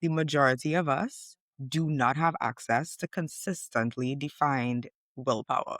the majority of us do not have access to consistently defined willpower,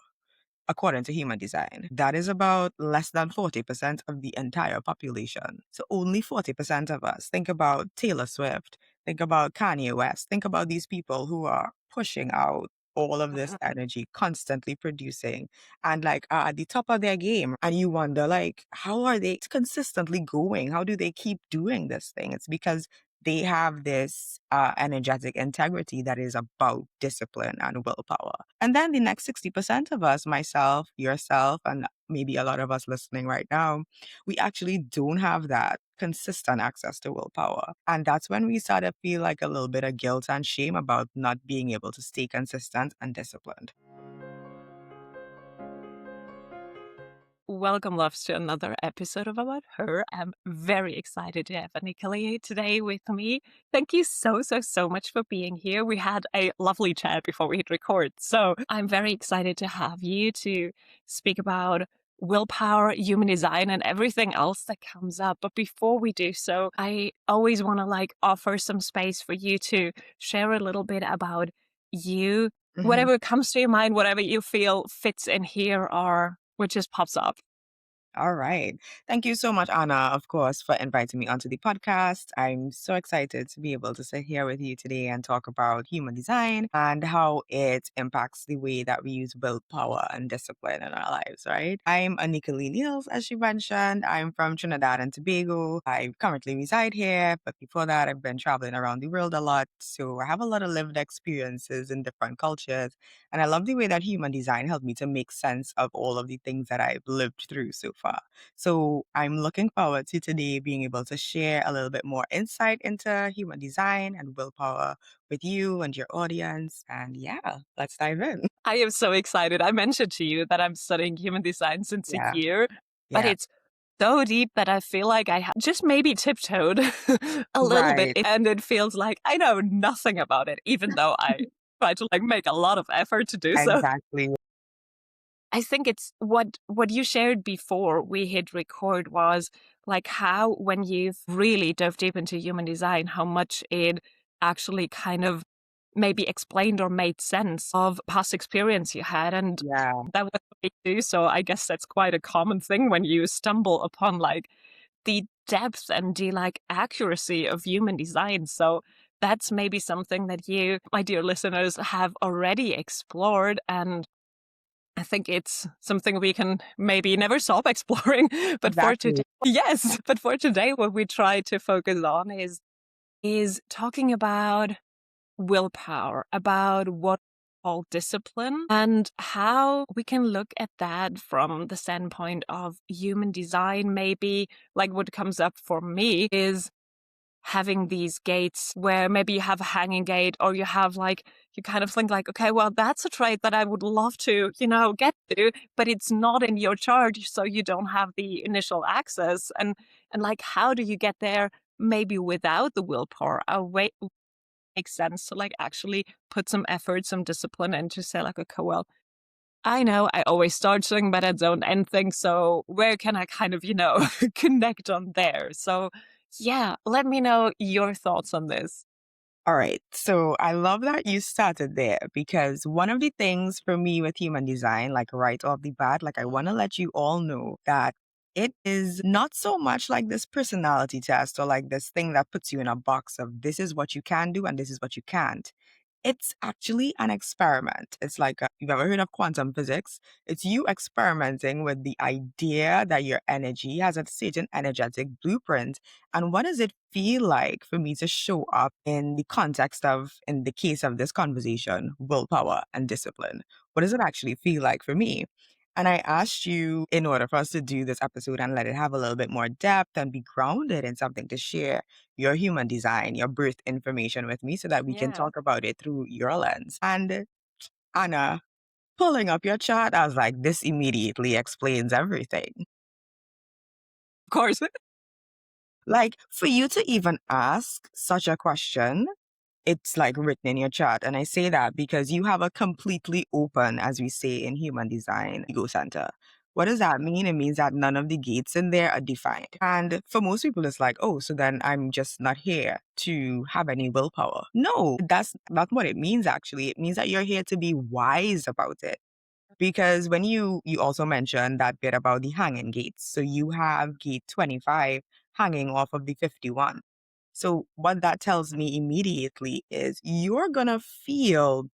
according to Human Design. That is about less than 40% of the entire population. So only 40% of us. Think about Taylor Swift, think about Kanye West, think about these people who are pushing out all of this energy, constantly producing and like are at the top of their game. And you wonder, like, how are they consistently going? How do they keep doing this thing? It's because they have this energetic integrity that is about discipline and willpower. And then the next 60% of us, myself, yourself, and maybe a lot of us listening right now, we actually don't have that consistent access to willpower. And that's when we start to feel like a little bit of guilt and shame about not being able to stay consistent and disciplined. Welcome, loves, to another episode of About Her. I'm very excited to have Aneakaleigh today with me. Thank you so much for being here. We had a lovely chat before we hit record. So I'm very excited to have you to speak about willpower, human design, and everything else that comes up. But before we do so, I always want to offer some space for you to share a little bit about you, whatever comes to your mind, whatever you feel fits in here or which just pops up. All right. Thank you so much, Anna, of course, for inviting me onto the podcast. I'm so excited to be able to sit here with you today and talk about human design and how it impacts the way that we use willpower and discipline in our lives, right? I'm Aneakaleigh Neils, as she mentioned. I'm from Trinidad and Tobago. I currently reside here, but before that, I've been traveling around the world a lot. So I have a lot of lived experiences in different cultures. And I love the way that human design helped me to make sense of all of the things that I've lived through so far. So I'm looking forward to today being able to share a little bit more insight into human design and willpower with you and your audience. And yeah, let's dive in. I am so excited. I mentioned to you that I'm studying human design since a Yeah. year, but Yeah. it's so deep that I feel like I just maybe tiptoed a little bit, Right. and it feels like I know nothing about it, even though I try to make a lot of effort to do so. Exactly. I think it's what you shared before we hit record was like how when you've really dove deep into human design, how much it actually kind of maybe explained or made sense of past experience you had. And Yeah. that was what we do. So I guess that's quite a common thing when you stumble upon the depth and the accuracy of human design. So that's maybe something that you, my dear listeners, have already explored. And I think it's something we can maybe never stop exploring. But for Exactly. today, yes, but for today, what we try to focus on is talking about willpower, about what we call discipline, and how we can look at that from the standpoint of human design. Maybe like what comes up for me is having these gates where maybe you have a hanging gate, or you have you kind of think okay, well, that's a trait that I would love to, get to, but it's not in your chart. So you don't have the initial access. And how do you get there maybe without the willpower? A way makes sense to actually put some effort, some discipline into say okay, well, I know I always start something, but I don't end things. So where can I kind of, connect on there? So yeah, let me know your thoughts on this. All right. So I love that you started there because one of the things for me with human design, like right off the bat, like I want to let you all know that it is not so much like this personality test or like this thing that puts you in a box of this is what you can do and this is what you can't. It's actually an experiment. It's like, you've ever heard of quantum physics? It's you experimenting with the idea that your energy has a certain energetic blueprint. And what does it feel like for me to show up in the context of, in the case of this conversation, willpower and discipline? What does it actually feel like for me? And I asked you, in order for us to do this episode and let it have a little bit more depth and be grounded in something, to share your human design, your birth information with me so that we can Yeah, talk about it through your lens. And Anna, pulling up your chart, I was like, this immediately explains everything. of course. Like, for you to even ask such a question, it's like written in your chart. And I say that because you have a completely open, as we say in human design, ego center. What does that mean? It means that none of the gates in there are defined. And for most people, it's like, oh, so then I'm just not here to have any willpower. No, that's not what it means, actually. It means that you're here to be wise about it. Because when you also mentioned that bit about the hanging gates. So you have gate 25 hanging off of the 51. So what that tells me immediately is you're gonna feel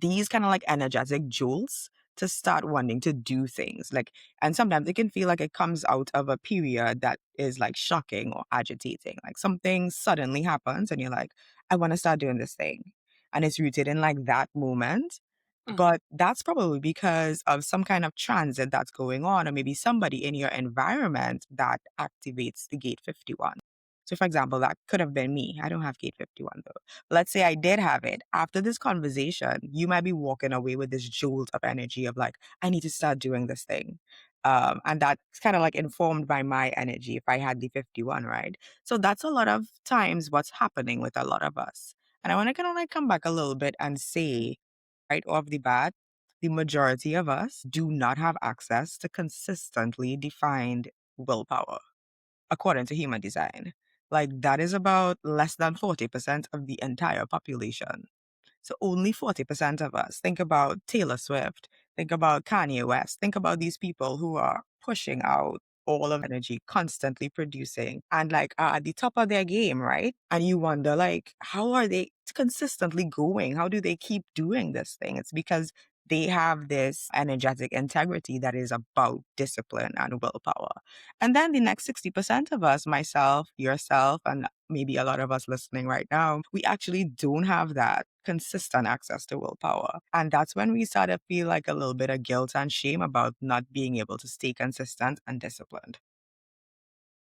these kind of like energetic jolts to start wanting to do things. Like, and sometimes it can feel like it comes out of a period that is like shocking or agitating. Like something suddenly happens and you're like, I want to start doing this thing. And it's rooted in like that moment. Mm. But that's probably because of some kind of transit that's going on, or maybe somebody in your environment that activates the gate 51. So, for example, that could have been me. I don't have gate 51 though. Let's say I did have it. After this conversation, you might be walking away with this jolt of energy of like, I need to start doing this thing. And that's kind of like informed by my energy if I had the 51, right? So that's a lot of times what's happening with a lot of us. And I want to kind of like come back a little bit and say, right off the bat, the majority of us do not have access to consistently defined willpower, according to human design. Like that is about less than 40% of the entire population. So only 40% of us. Think about Taylor Swift. Think about Kanye West. Think about these people who are pushing out all of energy, constantly producing and like are at the top of their game, right? And you wonder like, how are they consistently going? How do they keep doing this thing? It's because they have this energetic integrity that is about discipline and willpower. And then the next 60% of us, myself, yourself, and maybe a lot of us listening right now, we actually don't have that consistent access to willpower. And that's when we start to feel like a little bit of guilt and shame about not being able to stay consistent and disciplined.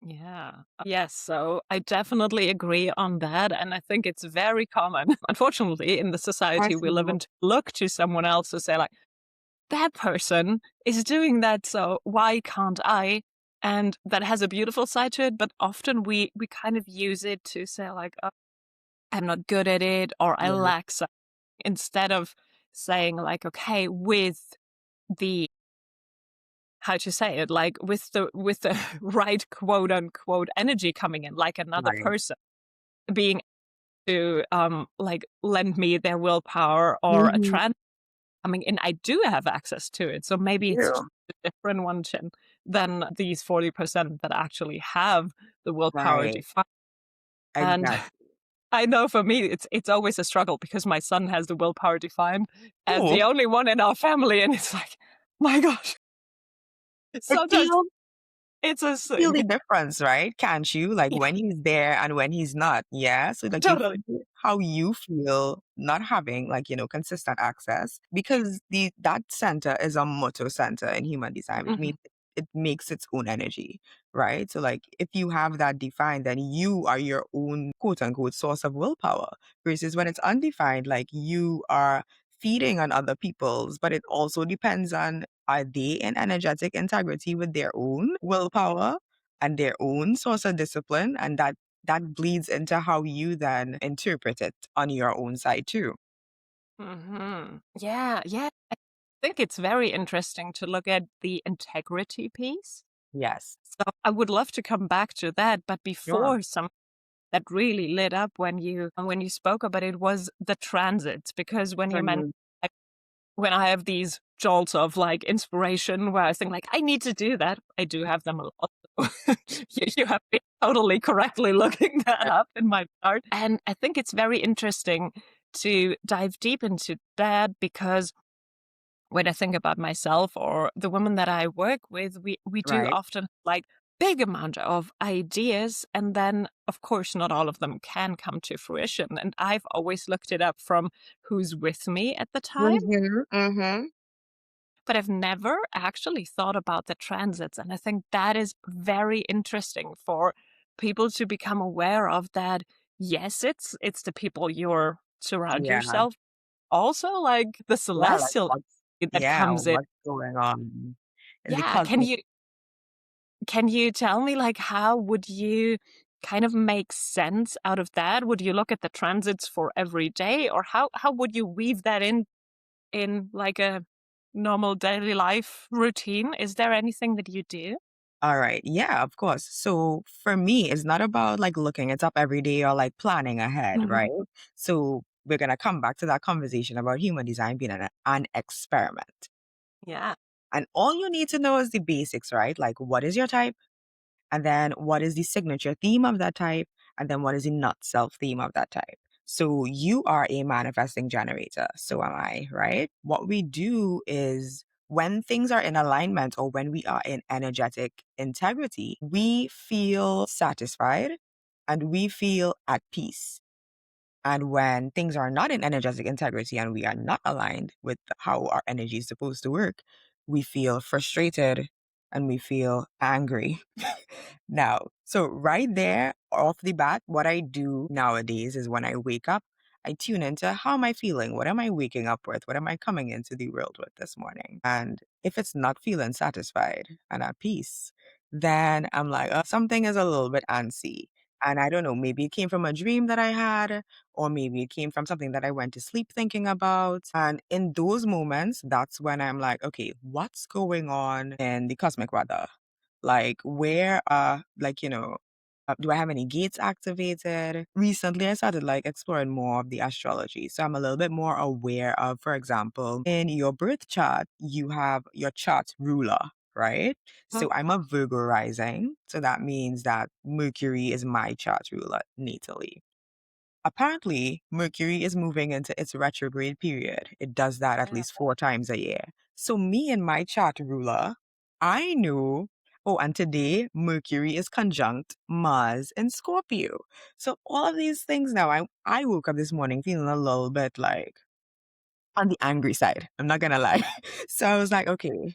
Yeah. Yes. So I definitely agree on that. And I think it's very common, unfortunately, in the society we live Personal. in, to look to someone else to say, like, that person is doing that. So why can't I? And that has a beautiful side to it. But often we kind of use it to say, like, oh, I'm not good at it or I Yeah, lack something, instead of saying, like, okay, with the, how to say it, like with the right quote unquote energy coming in, like another right. person being to like lend me their willpower, or a Mm-hmm. trans coming in, I do have access to it. So maybe it's Yeah, just a different one than these 40% that actually have the willpower right. defined. And Exactly. I know for me it's always a struggle because my son has the willpower defined as Oh, the only one in our family, and it's like, my gosh, it sometimes feels it's a feel thing. the difference, right? Can't you? Like Yeah, when he's there and when he's not. Yeah. So like you totally. feel how you feel not having like, consistent access because that center is a motor center in human design, which Mhm. means it makes its own energy, right? So like if you have that defined, then you are your own quote unquote source of willpower. Versus when it's undefined, like you are feeding on other people's, but it also depends on are they in energetic integrity with their own willpower and their own source of discipline? And that bleeds into how you then interpret it on your own side too. Yeah, yeah. I think it's very interesting to look at the integrity piece. Yes. So I would love to come back to that, but Sure. before, some that really lit up when you spoke about it was the transits, because when you mentioned, Mhm. like, when I have these jolts of like inspiration where I think, like, I need to do that, I do have them a lot. You have been totally correctly looking that up in my chart. And I think it's very interesting to dive deep into that, because when I think about myself or the women that I work with, we do Right. often like big amount of ideas, and then of course not all of them can come to fruition. And I've always looked it up from who's with me at the time, Mhm. Mhm. but I've never actually thought about the transits. And I think that is very interesting for people to become aware of, that yes, it's the people you're surround Yeah. yourself, also like the Yeah, like celestial that comes in. what's going on in the Yeah, cosmos. can you tell me, like, how would you kind of make sense out of that? Would you look at the transits for every day, or how would you weave that in like a normal daily life routine? Is there anything that you do? All right. Yeah, of course. So for me, it's not about like looking it up every day or like planning ahead, Mhm. right? So we're going to come back to that conversation about human design being an experiment. Yeah. And all you need to know is the basics, right? Like what is your type? And then what is the signature theme of that type? And then what is the not self theme of that type? So you are a manifesting generator. So am I, right? What we do is when things are in alignment or when we are in energetic integrity, we feel satisfied and we feel at peace. And when things are not in energetic integrity and we are not aligned with how our energy is supposed to work, we feel frustrated and we feel angry. Now, so right there off the bat, what I do nowadays is when I wake up, I tune into how am I feeling? What am I waking up with? What am I coming into the world with this morning? And if it's not feeling satisfied and at peace, then I'm like, something is a little bit antsy. And I don't know, maybe it came from a dream that I had, or maybe it came from something that I went to sleep thinking about. And in those moments, that's when I'm like, okay, what's going on in the cosmic weather? Like, where do I have any gates activated? Recently, I started like exploring more of the astrology. So I'm a little bit more aware of, for example, in your birth chart, you have your chart ruler, right? Mhm. So I'm a Virgo rising. So that means that Mercury is my chart ruler natally. Apparently, Mercury is moving into its retrograde period. It does that at Yeah. least 4 times a year. So me and my chart ruler, I knew, oh, and today Mercury is conjunct Mars in Scorpio. So all of these things now, I woke up this morning feeling a little bit like on the angry side. I'm not gonna lie. So I was like, okay,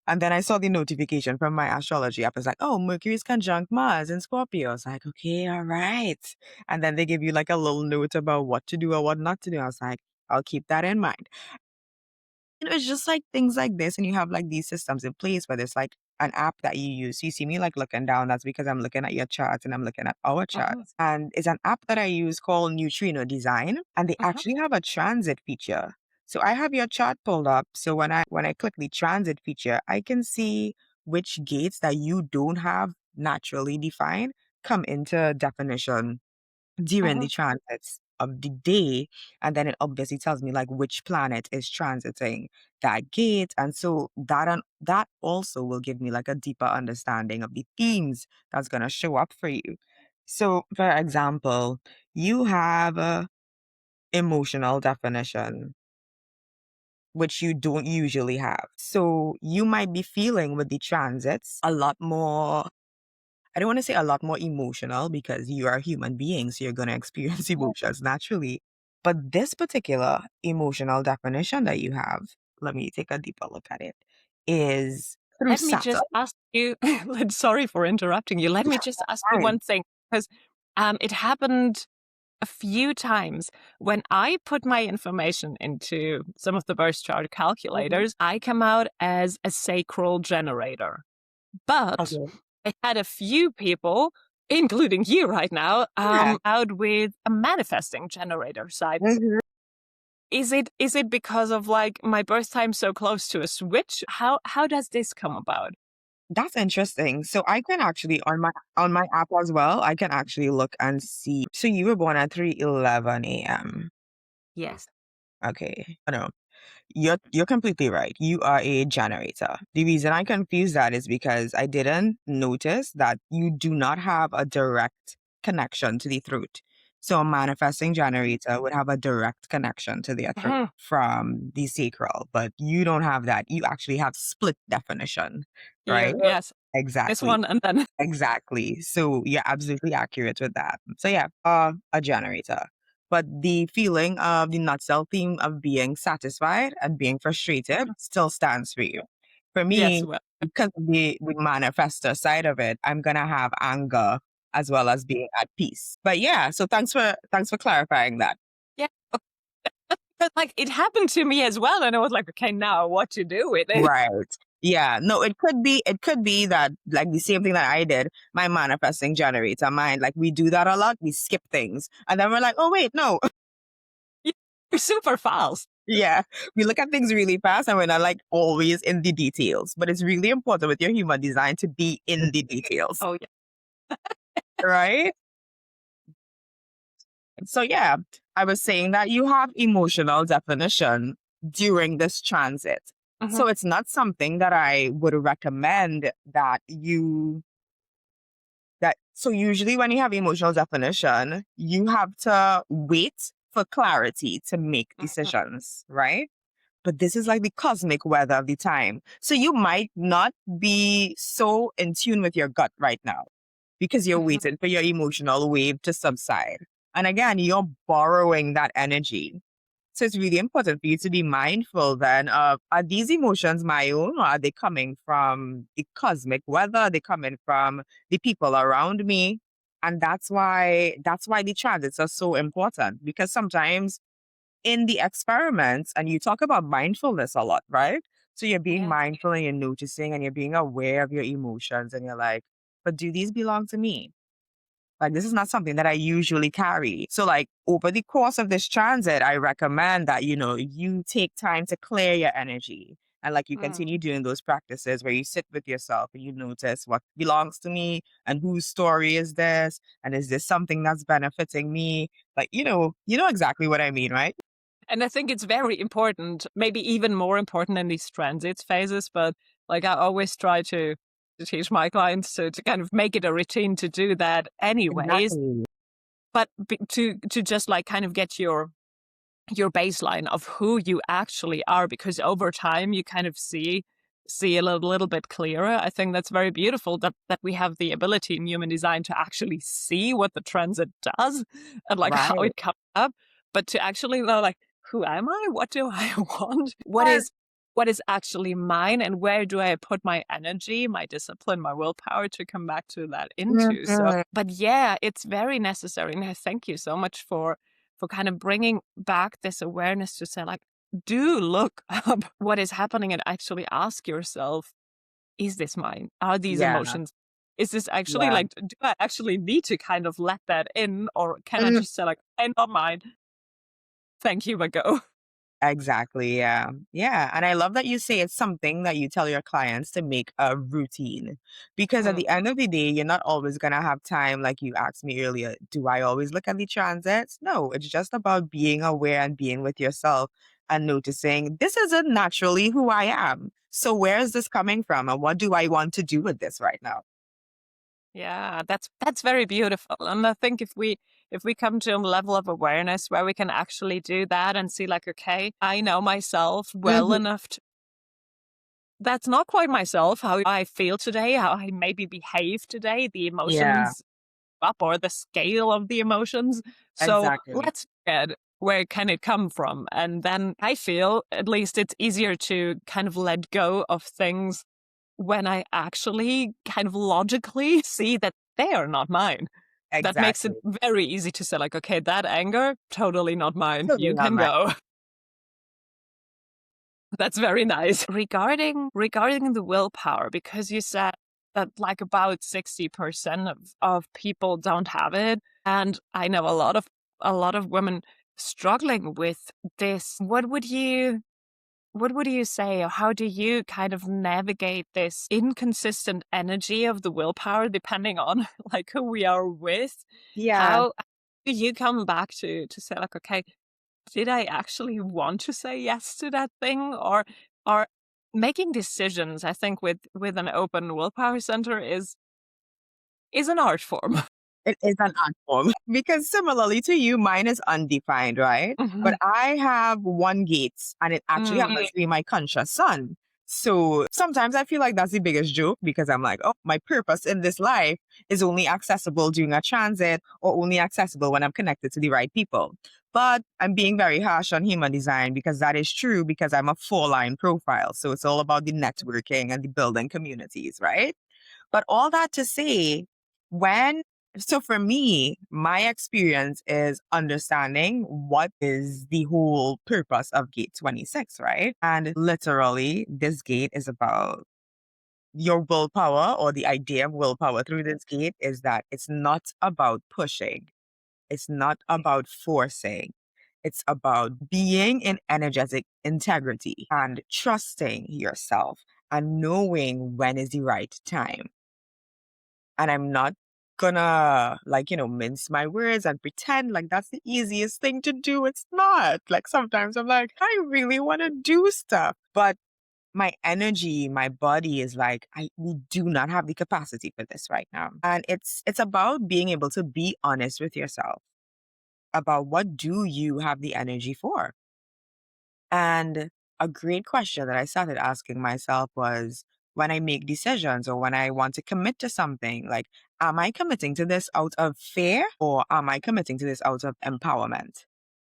and then I saw the notification from my astrology app. It's like, oh, Mercury's conjunct Mars in Scorpio. I was like, okay, all right. And then they give you like a little note about what to do or what not to do. I was like, I'll keep that in mind. It's just like things like this. And you have like these systems in place where there's like an app that you use. You see me like looking down. That's because I'm looking at your charts and I'm looking at our Mhm. charts. And it's an app that I use called Neutrino Design. And they Mhm. actually have a transit feature. So I have your chart pulled up. So when I click the transit feature, I can see which gates that you don't have naturally defined come into definition during Mhm. the transits of the day. And then it obviously tells me like which planet is transiting that gate. And so that also will give me like a deeper understanding of the themes that's going to show up for you. So for example, you have a emotional definition, which you don't usually have. So you might be feeling with the transits a lot more, I don't want to say a lot more emotional because you are a human being, so you're going to experience emotions naturally. But this particular emotional definition that you have, let me take a deeper look at it, is through Let me Saturn. just ask you, sorry for interrupting you. Let me just ask you Fine. one thing, because it happened a few times when I put my information into some of the birth chart Mhm. calculators, I come out as a sacral generator. But Okay. I had a few people, including you right now, Yeah. out with a manifesting generator side. Mhm. Is it because of like my birth time so close to a switch? How does this come about? That's interesting. So I can actually on my app as well, I can actually look and see. So you were born at 3:11 a.m. Yes. Okay. Oh, no. You're completely right. You are a generator. The reason I confuse that is because I didn't notice that you do not have a direct connection to the throat. So a manifesting generator would have a direct connection to their throat Mhm. from the sacral, but you don't have that. You actually have split definition, right? Here, yes. This Exactly. one and then Exactly. So you're absolutely accurate with that. So yeah, a generator. But the feeling of the not self theme of being satisfied and being frustrated still stands for you. For yes, me, well, because of the manifestor side of it, I'm gonna have anger as well as being at peace. But yeah, so thanks for clarifying that. yeah. But like it happened to me as well, and I was like, okay, now what to do with it? Right. Yeah. No, it could be that like the same thing that I did, my manifesting generator mind. Like we do that a lot. We skip things. And then we're like, oh wait, no. You're super fast. Yeah, we look at things really fast and we're not like always in the details. But it's really important with your human design to be in the details, Oh, yeah. right? So yeah, I was saying that you have emotional definition during this transit. Hmm. So it's not something that I would recommend that so usually when you have emotional definition, you have to wait for clarity to make Hmm. decisions, right? But this is like the cosmic weather of the time. So you might not be so in tune with your gut right now because you're Hmm. waiting for your emotional wave to subside. And again, you're borrowing that energy. So it's really important for you to be mindful then of, are these emotions my own, or are they coming from the cosmic weather? Are they coming from the people around me? And that's why the transits are so important, because sometimes in the experiments, and you talk about mindfulness a lot, right? So you're being Yes. mindful and you're noticing and you're being aware of your emotions, and you're like, but do these belong to me? Like, this is not something that I usually carry. So, like, over the course of this transit, I recommend that, you take time to clear your energy. And like you Mm. continue doing those practices where you sit with yourself and you notice what belongs to me and whose story is this? And is this something that's benefiting me? Like, you know exactly what I mean, right? And I think it's very important, maybe even more important in these transit phases. But like I always try to teach my clients to kind of make it a routine to do that anyways. Exactly. But to just like kind of get your baseline of who you actually are, because over time you kind of see a little bit clearer. I think that's very beautiful that we have the ability in human design to actually see what the transit does and like how Right. it comes up, but to actually know like, who am I? What do I want? Yes. What is actually mine, and where do I put my energy, my discipline, my willpower to come back to that into? So, Mhm. but yeah, it's very necessary. And I thank you so much for kind of bringing back this awareness to say, like, do look up what is happening and actually ask yourself, is this mine? Are these Yeah. emotions? Is this actually Yeah. like, do I actually need to kind of let that in? Or can I Mm. just say, like, I'm not mine? Thank you, but go. Exactly. Yeah. Yeah. And I love that you say it's something that you tell your clients to make a routine, because at the Mm. end of the day, you're not always going to have time. Like you asked me earlier, do I always look at the transits? No, it's just about being aware and being with yourself and noticing this isn't naturally who I am. So where is this coming from? And what do I want to do with this right now? Yeah, that's very beautiful. And I think if we come to a level of awareness where we can actually do that and see like, okay, I know myself well Mhm. enough to, that's not quite myself, how I feel today, how I maybe behave today, the Yeah, emotions up or the scale of the emotions. So exactly. let's get where can it come from? And then I feel at least it's easier to kind of let go of things when I actually kind of logically see that they are not mine. That makes it Exactly. very easy to say like, okay, that anger, totally not mine. Totally You not can mine. go. That's very nice. Regarding the willpower, because you said that like about 60% of people don't have it. And I know a lot of women struggling with this. What would you say, or how do you kind of navigate this inconsistent energy of the willpower depending on like who we are with? Yeah. How do you come back to say like, okay, did I actually want to say yes to that thing? Or making decisions, I think with an open willpower center is an art form. It is an art form because similarly to you, mine is undefined, right? But Mhm. I have one gate and it actually Mm. happens to be my conscious son. So sometimes I feel like that's the biggest joke, because I'm like, oh, my purpose in this life is only accessible during a transit or only accessible when I'm connected to the right people. But I'm being very harsh on human design because that is true, because I'm a 4-line profile. So it's all about the networking and the building communities, right? But all that to say, when so for me, my experience is understanding what is the whole purpose of gate 26, right? And literally, this gate is about your willpower, or the idea of willpower through this gate is that it's not about pushing, it's not about forcing. It's about being in energetic integrity and trusting yourself and knowing when is the right time. And I'm not gonna mince my words and pretend like that's the easiest thing to do. It's not. Like sometimes I'm like, I really want to do stuff, but my energy, my body is like, we do not have the capacity for this right now. And it's about being able to be honest with yourself about what do you have the energy for. And a great question that I started asking myself was, when I make decisions or when I want to commit to something, like, am I committing to this out of fear or am I committing to this out of empowerment?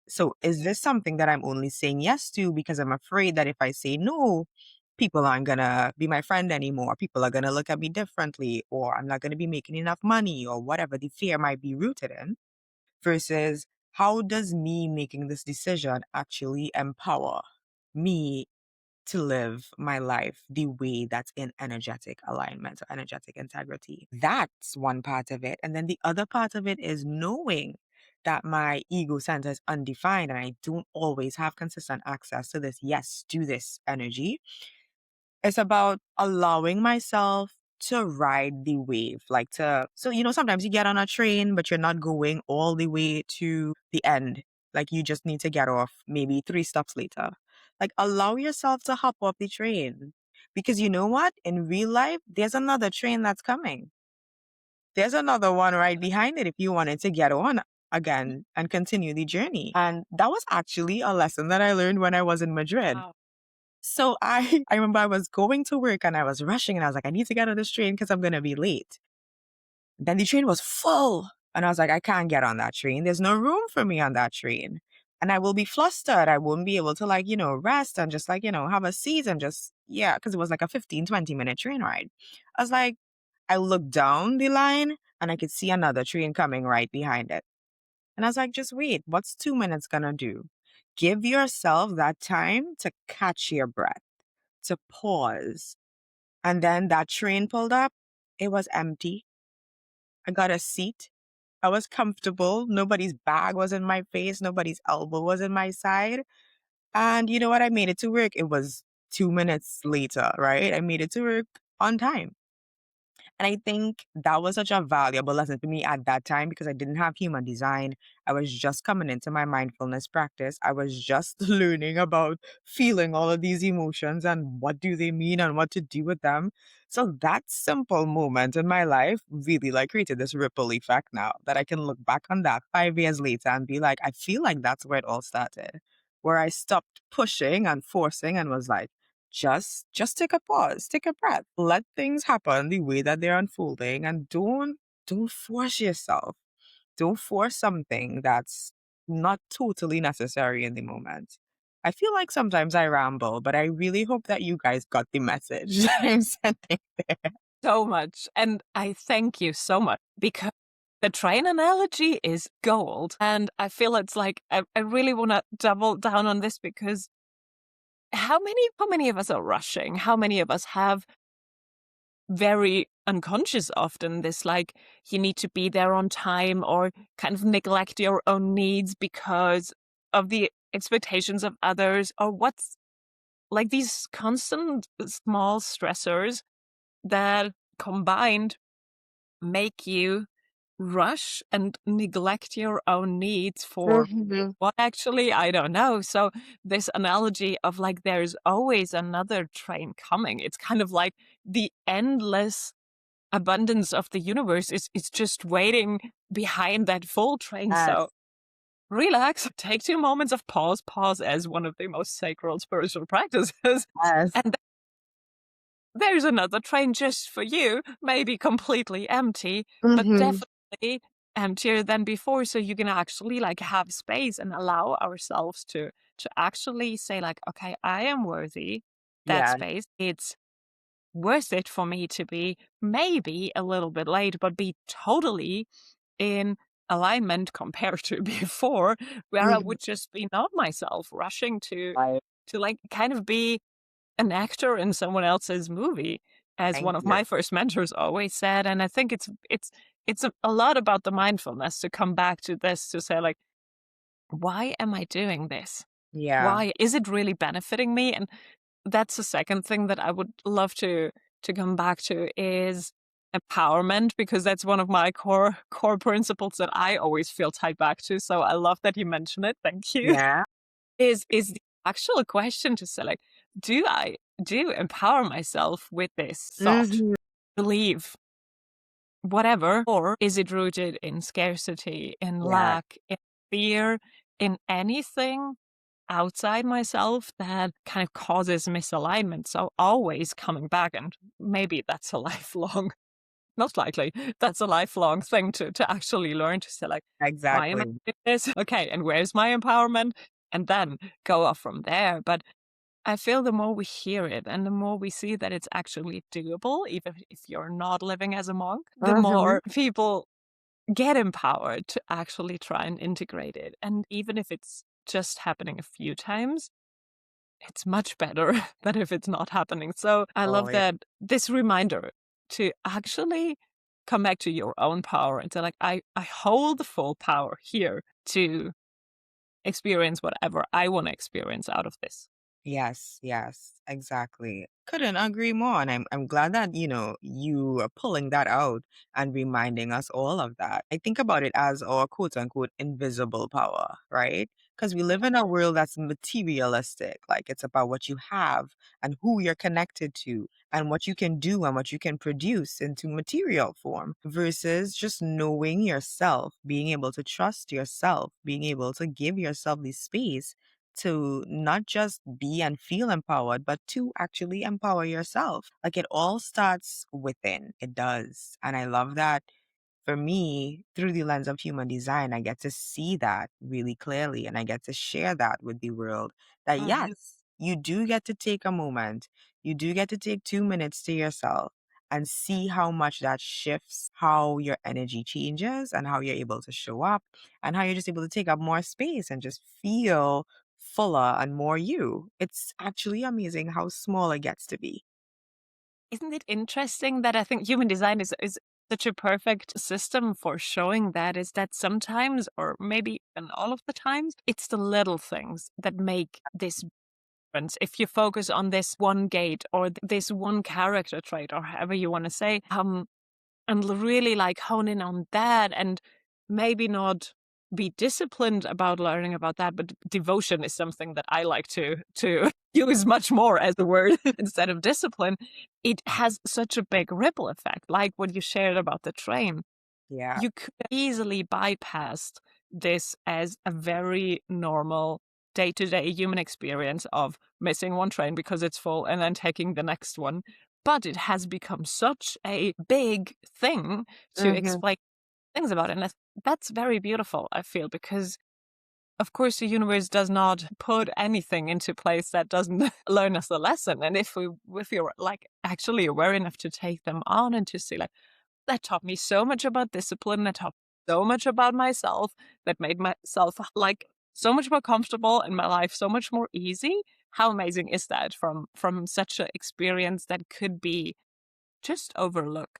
So is this something that I'm only saying yes to because I'm afraid that if I say no, people aren't gonna be my friend anymore. People are gonna look at me differently, or I'm not gonna be making enough money, or whatever the fear might be rooted in, versus how does me making this decision actually empower me to live my life the way that's in energetic alignment or energetic integrity. That's one part of it. And then the other part of it is knowing that my ego center is undefined and I don't always have consistent access to this, yes, do this energy. It's about allowing myself to ride the wave. Sometimes you get on a train, but you're not going all the way to the end. Like you just need to get off maybe 3 stops later. Like allow yourself to hop off the train. Because you know what? In real life, there's another train that's coming. There's another one right behind it if you wanted to get on again and continue the journey. And that was actually a lesson that I learned when I was in Madrid. Wow. So I remember I was going to work and I was rushing and I was like, I need to get on this train because I'm going to be late. Then the train was full. And I was like, I can't get on that train. There's no room for me on that train. And I will be flustered. I won't be able to rest and just have a seat and because it was like a 15-20 minute train ride. I was like, I looked down the line and I could see another train coming right behind it. And I was like, just wait, what's 2 minutes going to do? Give yourself that time to catch your breath, to pause. And then that train pulled up. It was empty. I got a seat. I was comfortable. Nobody's bag was in my face. Nobody's elbow was in my side. And you know what? I made it to work. It was 2 minutes later, right? I made it to work on time. And I think that was such a valuable lesson to me at that time because I didn't have human design. I was just coming into my mindfulness practice. I was just learning about feeling all of these emotions and what do they mean and what to do with them. So that simple moment in my life really created this ripple effect now that I can look back on that 5 years later and be like, I feel like that's where it all started, where I stopped pushing and forcing and was like, just take a pause, take a breath, let things happen the way that they're unfolding, and don't force yourself. Don't force something that's not totally necessary in the moment. I feel like sometimes I ramble, but I really hope that you guys got the message that I'm sending there. So much. And I thank you so much because the train analogy is gold. And I feel it's like, I really want to double down on this because how many of us are rushing? How many of us have very unconscious often this you need to be there on time or kind of neglect your own needs because of the expectations of others or what's these constant small stressors that combined make you rush and neglect your own needs for Mhm. what actually I don't know. So this analogy of there's always another train coming. It's kind of like the endless abundance of the universe is just waiting behind that full train. So Yes, relax, take 2 moments of pause as one of the most sacred spiritual practices. yes. And there's another train just for you, maybe completely empty, but Hmm. definitely emptier than before. So you can actually have space and allow ourselves to actually say okay, I am worthy that Yeah. space. It's worth it for me to be maybe a little bit late, but be totally in alignment compared to before, where I Mhm. would just be not myself, rushing Right. to kind of be an actor in someone else's movie, as Thank one of you. my first mentors always said. And I think it's a lot about the mindfulness to come back to this, to say why am I doing this? Yeah. Why is it really benefiting me? And that's the second thing that I would love to come back to is empowerment, because that's one of my core principles that I always feel tied back to. So I love that you mentioned it. Thank you. Yeah. Is the actual question to say, like, do I do empower myself with this thought, Hmm. believe, whatever, or is it rooted in scarcity, in Yeah. lack, in fear, in anything outside myself that kind of causes misalignment? So always coming back, and maybe that's a lifelong, most likely, that's a lifelong thing to actually learn to say, like, why am I Exactly. doing this? Okay, and where's my empowerment? And then go off from there. But I feel the more we hear it and the more we see that it's actually doable, even if you're not living as a monk, the Hmm. more people get empowered to actually try and integrate it. And even if it's just happening a few times, it's much better than if it's not happening. So I Oh, love yeah. that this reminder to actually come back to your own power and say, like, I hold the full power here to experience whatever I want to experience out of this. Yes, yes, exactly. Couldn't agree more. And I'm glad that, you are pulling that out and reminding us all of that. I think about it as our quote unquote invisible power, right? Because we live in a world that's materialistic. Like it's about what you have and who you're connected to and what you can do and what you can produce into material form versus just knowing yourself, being able to trust yourself, being able to give yourself the space to not just be and feel empowered, but to actually empower yourself. Like it all starts within. It does. And I love that for me, through the lens of human design, I get to see that really clearly and I get to share that with the world that Mhm. yes, you do get to take a moment. You do get to take 2 minutes to yourself and see how much that shifts how your energy changes and how you're able to show up and how you're just able to take up more space and just feel fuller and more you. It's actually amazing how small it gets to be. Isn't it interesting that I think human design is such a perfect system for showing that, is that sometimes, or maybe even all of the times, it's the little things that make this difference. If you focus on this one gate or this one character trait, or however you want to say, and really like hone in on that, and maybe not be disciplined about learning about that, but devotion is something that I like to use much more as a word instead of discipline. It has such a big ripple effect, like what you shared about the train. Yeah. You could easily bypass this as a very normal day-to-day human experience of missing one train because it's full and then taking the next one. But it has become such a big thing to Hmm. explain things about it. And that's very beautiful, I feel, because of course the universe does not put anything into place that doesn't learn us a lesson. And if you're like actually aware enough to take them on and to see, like, that taught me so much about discipline, that taught me so much about myself, that made myself like so much more comfortable and my life so much more easy. How amazing is that from such an experience that could be just overlooked?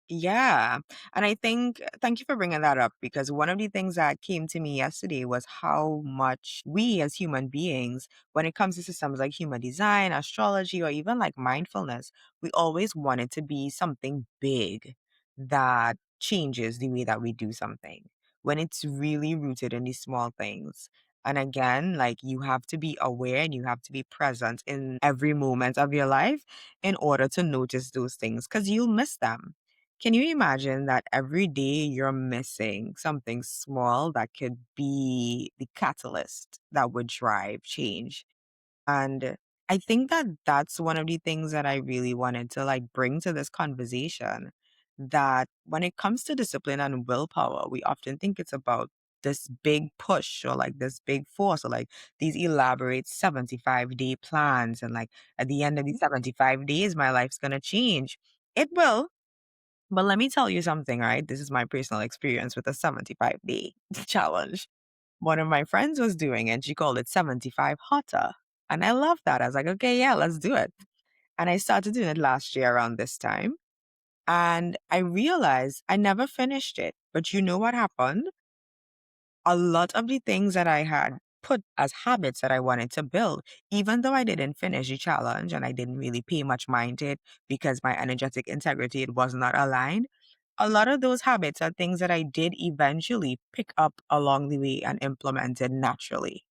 Yeah. And I think, thank you for bringing that up because one of the things that came to me yesterday was how much we as human beings, when it comes to systems like human design, astrology, or even like mindfulness, we always want it to be something big that changes the way that we do something when it's really rooted in these small things. And again, like you have to be aware and you have to be present in every moment of your life in order to notice those things because you'll miss them. Can you imagine that every day you're missing something small that could be the catalyst that would drive change? And I think that that's one of the things that I really wanted to like bring to this conversation. That when it comes to discipline and willpower, we often think it's about this big push or like this big force or like these elaborate 75-day plans. And like at the end of the 75 days, my life's going to change. It will, but let me tell you something, right? This is my personal experience with a 75-day challenge. One of my friends was doing it. She called it 75 hotter. And I love that. I was like, okay, yeah, let's do it. And I started doing it last year around this time. And I realized I never finished it. But you know what happened? a lot of the things that I had put as habits that I wanted to build, even though I didn't finish the challenge and I didn't really pay much mind to it because my energetic integrity it was not aligned. A lot of those habits are things that I did eventually pick up along the way and implemented naturally.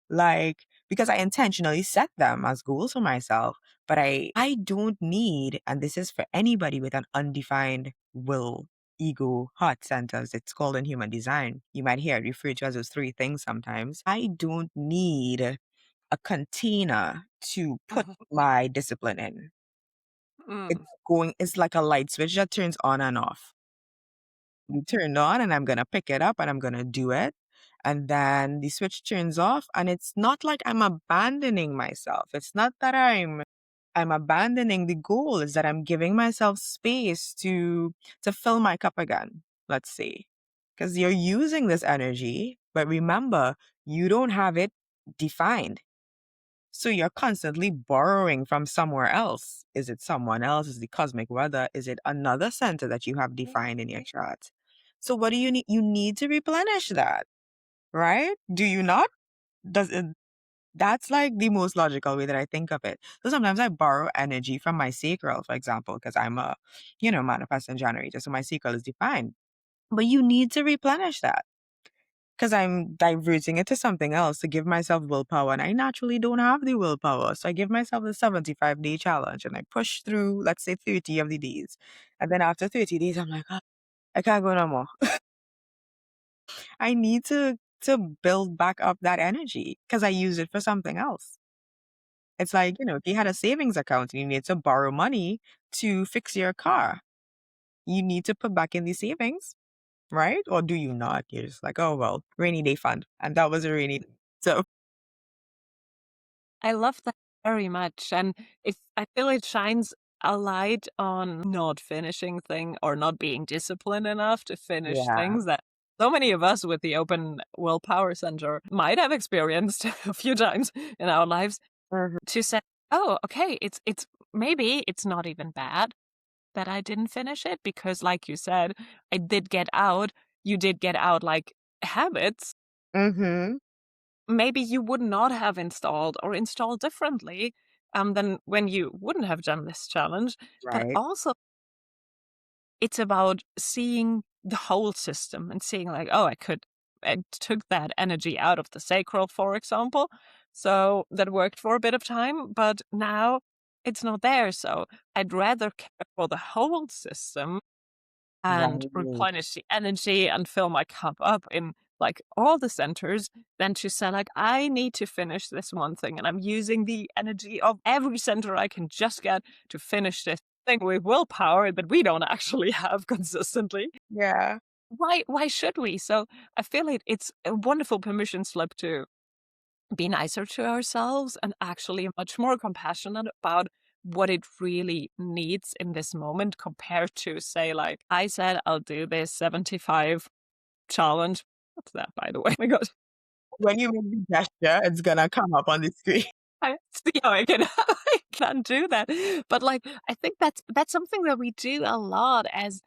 Like, because I intentionally set them as goals for myself, but I don't need, and this is for anybody with an undefined will, ego, heart centers, it's called in human design. You might hear it referred to as those three things sometimes. I don't need a container to put my discipline in. Mm. It's like a light switch that turns on and off. You turn on and I'm gonna pick it up and I'm gonna do it. And then the switch turns off and it's not like I'm abandoning myself. It's not that I'm abandoning the goal, is that I'm giving myself space to fill my cup again, let's say. Because you're using this energy, but remember, you don't have it defined. So you're constantly borrowing from somewhere else. Is it someone else? Is it the cosmic weather? Is it another center that you have defined in your chart? So what do you need? You need to replenish that, right? Do you not? Does it, that's like the most logical way that I think of it. So sometimes I borrow energy from my sacral, for example, because I'm a, manifesting generator. So my sacral is defined. But you need to replenish that because I'm diverting it to something else to give myself willpower. And I naturally don't have the willpower. So I give myself the 75-day challenge and I push through, let's say, 30 of the days. And then after 30 days, I'm like, "Ah, I can't go no more." I need to build back up that energy because I use it for something else. It's like, if you had a savings account and you need to borrow money to fix your car, you need to put back in the savings, right? Or do you not? You're just like, oh, well, rainy day fund. And that was a rainy day. So, I love that very much. And if I feel it shines a light on not finishing thing or not being disciplined enough to finish yeah. things that so many of us with the open willpower center might have experienced a few times in our lives Mhm. to say, oh, okay, it's maybe it's not even bad that I didn't finish it because like you said, I did get out, you did get out like habits Mhm. maybe you would not have installed or installed differently than when you wouldn't have done this challenge. But Right. also, it's about seeing the whole system and seeing, like, oh, I took that energy out of the sacral, for example. So that worked for a bit of time, but now it's not there. So I'd rather care for the whole system and Right. replenish the energy and fill my cup up in like all the centers than to say like I need to finish this one thing and I'm using the energy of every center I can just get to finish this thing with willpower that we don't actually have consistently. Yeah. Why should we? So I feel like it's a wonderful permission slip to be nicer to ourselves and actually much more compassionate about what it really needs in this moment compared to say like I said I'll do this 75 challenge. What's that by the way? Oh my god. When you make the gesture, it's gonna come up on the screen. I see how I can I can do that. But like I think that's something that we do a lot as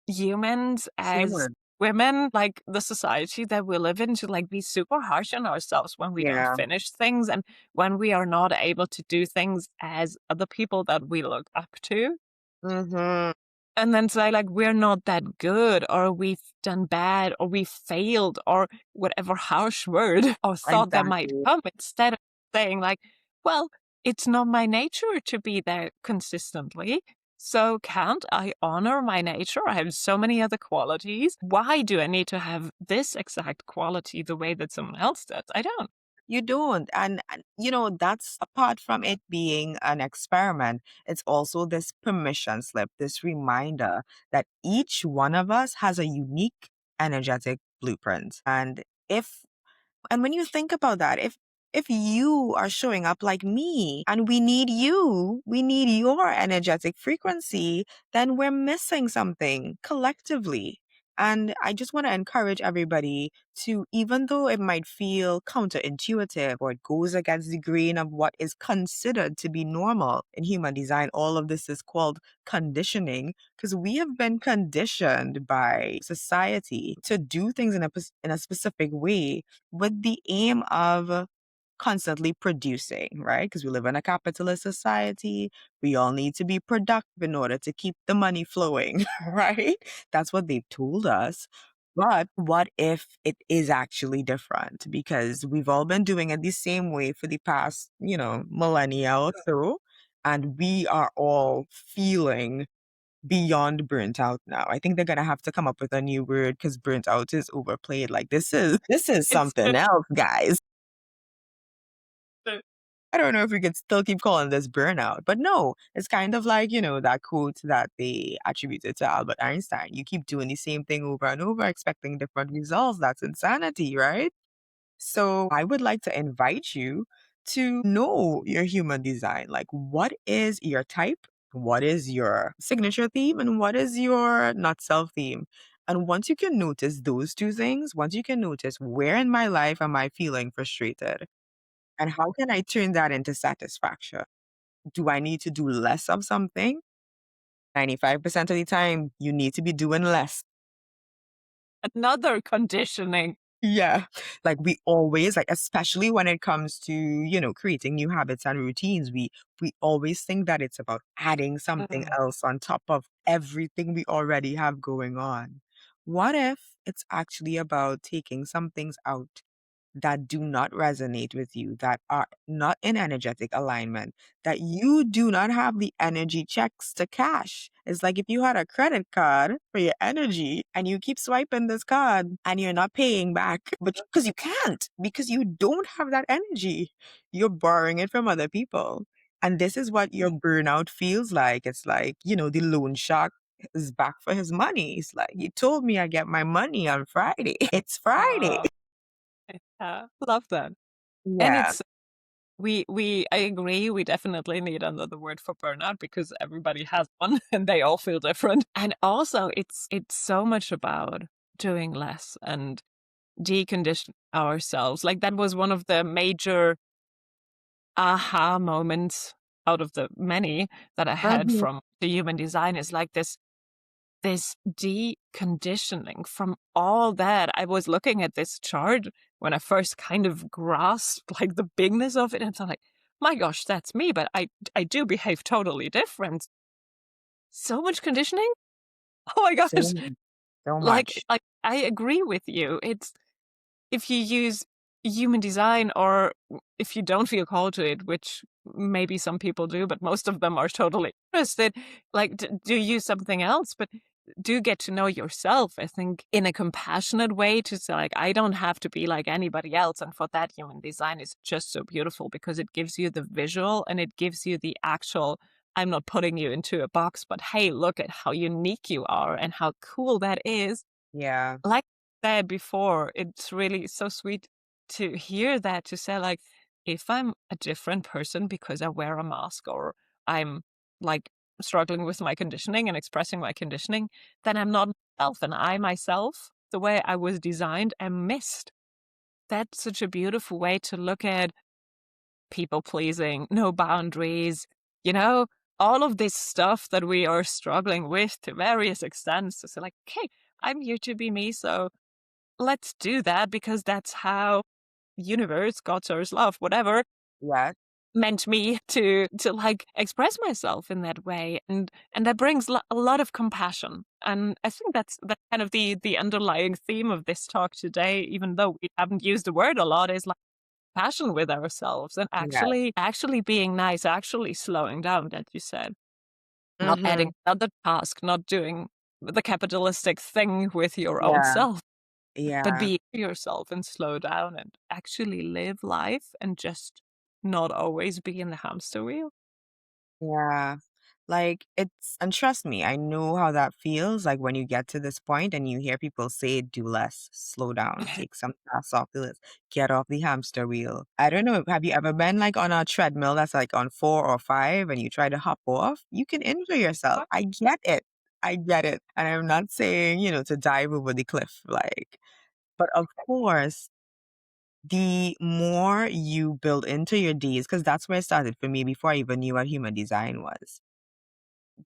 humans, as Human. women, like the society that we live in, to like be super harsh on ourselves when we don't Yeah. finish things and when we are not able to do things as other people that we look up to. Mhm. And then say like we're not that good or we've done bad or we failed or whatever harsh word or thought that might Exactly. come instead of saying like, well, it's not my nature to be there consistently. So can't I honor my nature? I have so many other qualities. Why do I need to have this exact quality the way that someone else does? I don't. You don't. And that's apart from it being an experiment, it's also this permission slip, this reminder that each one of us has a unique energetic blueprint. If and when you think about that, if you are showing up like me and we need your energetic frequency, then we're missing something collectively. And I just want to encourage everybody to, even though it might feel counterintuitive or it goes against the grain of what is considered to be normal in human design, all of this is called conditioning because we have been conditioned by society to do things in in a specific way with the aim of constantly producing, right? Because we live in a capitalist society. We all need to be productive in order to keep the money flowing, right? That's what they've told us. But what if it is actually different? Because we've all been doing it the same way for the past, millennia or so. And we are all feeling beyond burnt out now. I think they're gonna have to come up with a new word because burnt out is overplayed. Like this is It's something else, guys. I don't know if we could still keep calling this burnout, but no, it's kind of like, that quote that they attributed to Albert Einstein. You keep doing the same thing over and over, expecting different results. That's insanity, right? So I would like to invite you to know your human design. Like, what is your type? What is your signature theme? And what is your not self theme? And once you can notice those two things, once you can notice where in my life am I feeling frustrated? And how can I turn that into satisfaction? Do I need to do less of something? 95% of the time, you need to be doing less. another conditioning. Yeah. Like we always like especially when it comes to, creating new habits and routines, we always think that it's about adding something Mm. else on top of everything we already have going on. What if it's actually about taking some things out that do not resonate with you, that are not in energetic alignment, that you do not have the energy checks to cash. It's like if you had a credit card for your energy and you keep swiping this card and you're not paying back, but because you can't, because you don't have that energy, you're borrowing it from other people. And this is what your burnout feels like. It's like, the loan shark is back for his money. It's like, you told me I get my money on Friday. It's Friday. Oh, yeah, love that. And Yeah. it's we I agree, we definitely need another word for burnout because everybody has one and they all feel different. And also it's so much about doing less and decondition ourselves. Like that was one of the major aha moments out of the many that I had Mhm. from the human design is like this deconditioning from all that. I was looking at this chart when I first kind of grasped like the bigness of it, and I'm like, my gosh, that's me, but I do behave totally different. So much conditioning. Oh my So gosh. so Like much. like I agree with you. It's if you use human design or if you don't feel called to it, which maybe some people do, but most of them are totally interested, like do use something else, but do get to know yourself, I think, in a compassionate way to say, like, I don't have to be like anybody else. And for that, human design is just so beautiful because it gives you the visual and it gives you the actual, I'm not putting you into a box, but hey, look at how unique you are and how cool that is. Yeah. Like I said before, it's really so sweet to hear that, to say, like, if I'm a different person because I wear a mask or I'm like struggling with my conditioning and expressing my conditioning, then I'm not myself. And I myself, the way I was designed, am missed. That's such a beautiful way to look at people pleasing, no boundaries, you know, all of this stuff that we are struggling with to various extents. So, like, okay, I'm here to be me. So let's do that because that's how universe, God, source, love, whatever, Yeah. meant me to like express myself in that way, and that brings a lot of compassion. And I think that's kind of the underlying theme of this talk today, even though we haven't used the word a lot, is like passion with ourselves and Yeah. actually being nice, actually slowing down, that you said, not adding Mhm. another task, not doing the capitalistic thing with your own Yeah. self, but Yeah. be yourself and slow down and actually live life and just not always be in the hamster wheel. Yeah. Like it's and trust me, I know how that feels like when you get to this point and you hear people say do less, slow down, take some tasks off the list, get off the hamster wheel. I don't know, have you ever been like on a treadmill that's like on 4 or 5 and you try to hop off? You can injure yourself. I get it. I get it. And I'm not saying, to dive over the cliff, like, but of course, the more you build into your days, because that's where it started for me before I even knew what human design was.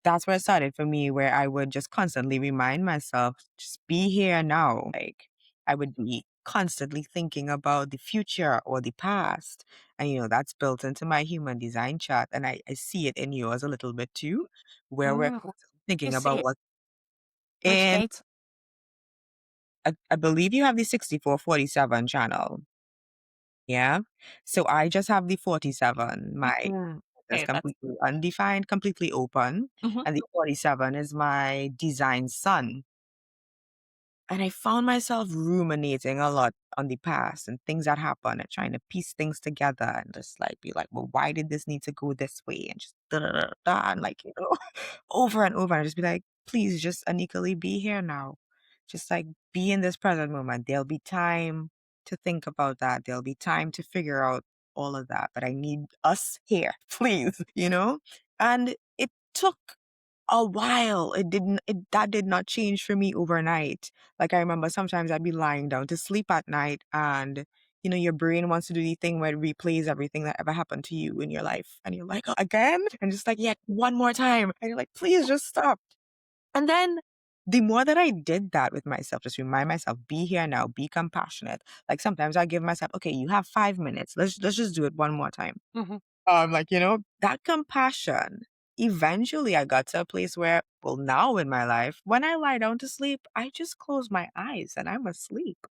That's where it started for me, where I would just constantly remind myself, just be here now. Like, I would be constantly thinking about the future or the past. And, that's built into my human design chart. And I see it in yours a little bit too, where we're Mm, constantly you thinking about see what. which And gates? I believe you have the 6447 channel. Yeah. So I just have the 47. My Mm, is okay, that's completely undefined, completely open. mhm. And the 47 is my design sun. And I found myself ruminating a lot on the past and things that happened and trying to piece things together and just like be like, well, why did this need to go this way? And just da da da da and like, over and over. And just be like, please just Aneakaleigh, be here now. Just like be in this present moment. There'll be time to think about that. There'll be time to figure out all of that. But I need us here, please. And it took a while. That did not change for me overnight. Like I remember sometimes I'd be lying down to sleep at night and your brain wants to do the thing where it replays everything that ever happened to you in your life. And you're like, "Oh, again?" And just like, yeah, one more time. And you're like, please just stop. And then the more that I did that with myself, just remind myself, be here now, be compassionate. Like sometimes I give myself, okay, you have 5 minutes. Let's just do it one more time. Mhm. Like, that compassion. Eventually, I got to a place where, well, now in my life, when I lie down to sleep, I just close my eyes and I'm asleep.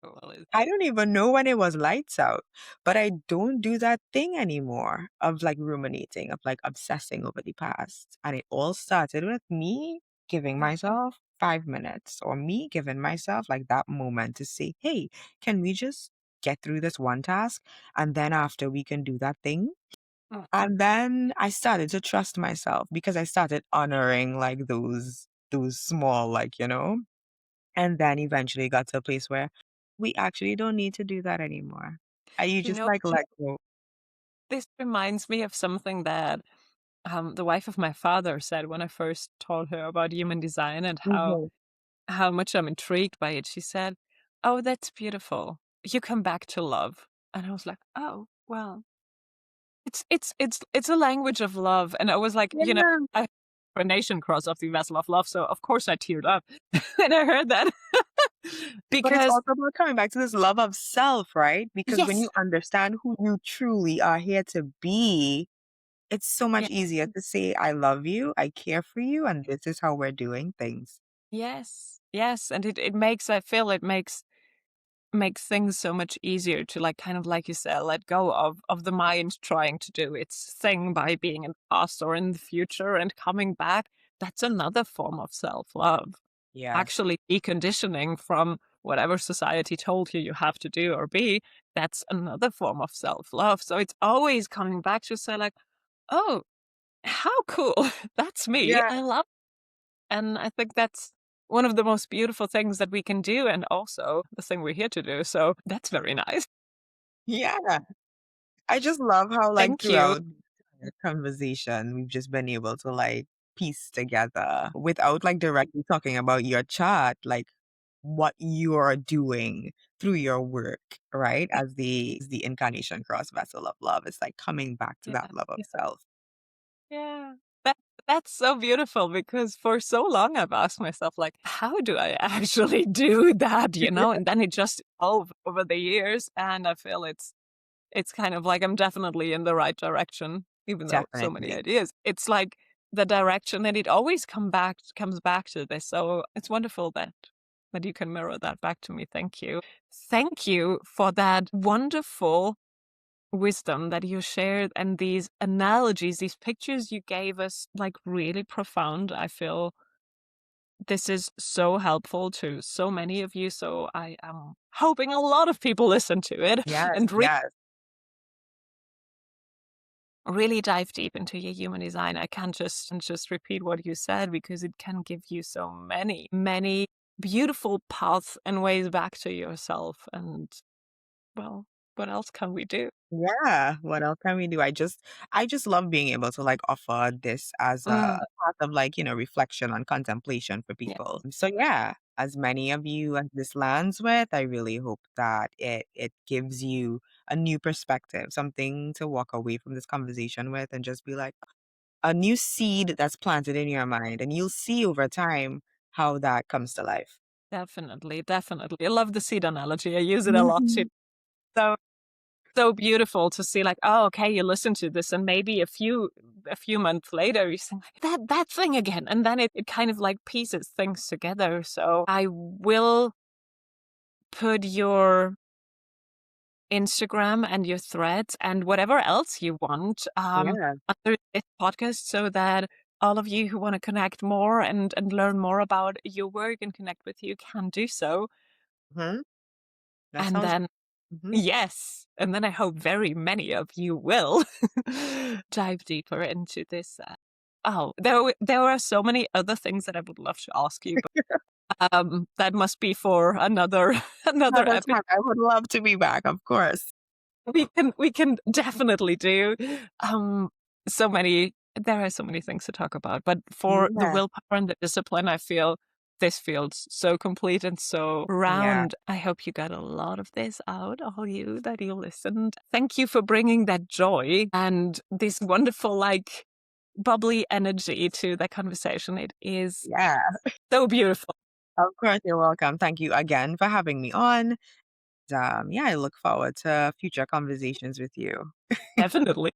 Well, I don't even know when it was lights out, but I don't do that thing anymore of like ruminating, of like obsessing over the past. And it all started with me giving myself 5 minutes or me giving myself like that moment to say, hey, can we just get through this one task? And then after we can do that thing. mm, And then I started to trust myself because I started honoring like those small and then eventually got to a place where we actually don't need to do that anymore. And you you just know, like let go. this reminds me of something that the wife of my father said when I first told her about human design and Mhm. how much I'm intrigued by it. She said, "Oh, that's beautiful. You come back to love." And I was like, "Oh, well, it's a language of love." And I was like, Yeah. I a nation cross of the vessel of love, so of course I teared up when I heard that But it's because also about coming back to this love of self, right? Because when yes, you understand who you truly are here to be, it's so much yeah, easier to say, I love you, I care for you, and this is how we're doing things. yes, yes, and it makes I feel it makes things so much easier to like kind of like you said let go of the mind trying to do its thing by being in the past or in the future and coming back. That's another form of self-love, Yes. actually deconditioning from whatever society told you you have to do or be. That's another form of self-love, so it's always coming back to say like, oh, how cool. That's me, Yeah. I love. And I think that's one of the most beautiful things that we can do, and also the thing we're here to do. So that's very nice. Yeah. I just love how, like, Thank you. throughout the conversation, we've just been able to, like, piece together without, like, directly talking about your chart, like, what you're doing through your work, right? As the incarnation cross vessel of love. It's like coming back to Yeah. that love of Yeah. self. Yeah. That that's so beautiful because for so long I've asked myself, like, how do I actually do that? And then it just evolved over the years. And I feel it's kind of like I'm definitely in the right direction, even though so many Definitely. ideas. It's like the direction and it always comes back to this. So it's wonderful that you can mirror that back to me. Thank you. Thank you for that wonderful wisdom that you shared and these analogies, these pictures you gave us, like really profound. I feel this is so helpful to so many of you. So I am hoping a lot of people listen to it Yes, and yes. really dive deep into your human design. I can't just repeat what you said because it can give you so many beautiful paths and ways back to yourself. And well, what else can we do? Yeah, what else can we do? I just love being able to, like, offer this as a Mm, part of, like, reflection and contemplation for yeah, people. So, yeah, as many of you as this lands with, I really hope that it gives you a new perspective, something to walk away from this conversation with and just be like, a new seed that's planted in your mind, and you'll see over time how that comes to life. definitely, definitely. I love the seed analogy. I use it a lot too. Mhm. So so beautiful to see like, oh, okay, you listen to this and maybe a few months later you think like, that thing again. And then it kind of like pieces things together. So I will put your Instagram and your threads and whatever else you want Yeah. under this podcast so that all of you who want to connect more and learn more about your work and connect with you can do so. Mhm. That And sounds then mhm. yes. And then I hope very many of you will dive deeper into this. Oh, there are so many other things that I would love to ask you, but that must be for another another Another episode. time, I would love to be back, of course. We can definitely do um so many. There are so many things to talk about, but for the Yeah. willpower and the discipline, I feel this feels so complete and so Yeah. round. I hope you got a lot of this out, all you that you listened. Thank you for bringing that joy and this wonderful, like, bubbly energy to the conversation. It is Yeah. so beautiful. Of course, you're welcome. Thank you again for having me on. Yeah, I look forward to future conversations with you. Definitely.